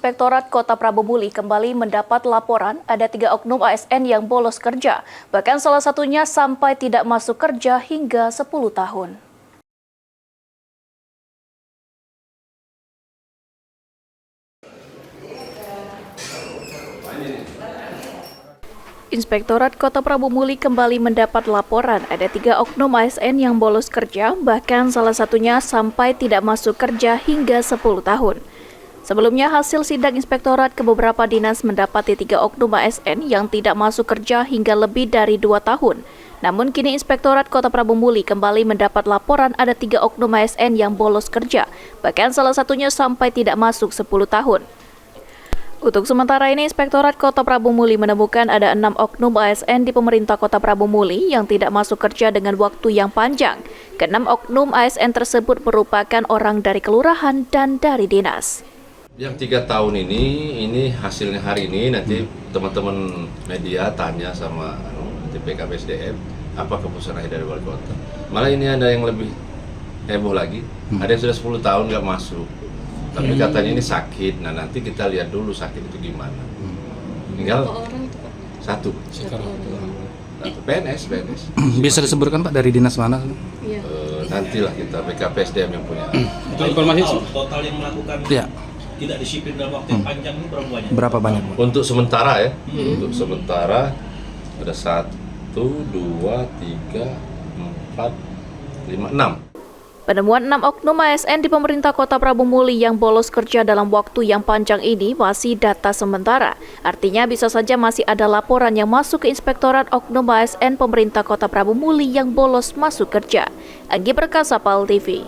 Inspektorat Kota Prabu Muli kembali mendapat laporan ada 3 oknum ASN yang bolos kerja. Bahkan salah satunya sampai tidak masuk kerja hingga 10 tahun. Inspektorat Kota Prabu Muli kembali mendapat laporan ada 3 oknum ASN yang bolos kerja, bahkan salah satunya sampai tidak masuk kerja hingga 10 tahun. Sebelumnya, hasil sidak inspektorat ke beberapa dinas mendapati 3 oknum ASN yang tidak masuk kerja hingga lebih dari 2 tahun. Namun kini Inspektorat Kota Prabu Muli kembali mendapat laporan ada 3 oknum ASN yang bolos kerja, bahkan salah satunya sampai tidak masuk 10 tahun. Untuk sementara ini, Inspektorat Kota Prabu Muli menemukan ada 6 oknum ASN di pemerintah Kota Prabu Muli yang tidak masuk kerja dengan waktu yang panjang. Ke-6 oknum ASN tersebut merupakan orang dari kelurahan dan dari dinas. Yang 3 tahun ini hasilnya hari ini, nanti teman-teman media tanya sama PKPSDM apa keputusan akhir dari wali kota. Malah ini ada yang lebih heboh lagi, ada yang sudah 10 tahun nggak masuk. Tapi katanya ini sakit, nah nanti kita lihat dulu sakit itu gimana. Tinggal satu. PNS. Bisa disebutkan Pak dari dinas mana? Nantilah kita PKPSDM yang punya. Untuk informasi total yang melakukan ya. Tidak disiplin dalam waktu yang panjang ini berapa banyak? Berapa banyak? Untuk sementara ya, untuk sementara ada 1, 2, 3, 4, 5, 6. Penemuan 6 oknum ASN di pemerintah Kota Prabu Muli yang bolos kerja dalam waktu yang panjang ini masih data sementara. Artinya bisa saja masih ada laporan yang masuk ke Inspektorat Oknum ASN pemerintah Kota Prabu Muli yang bolos masuk kerja. Anggi Perkasa, PAL TV.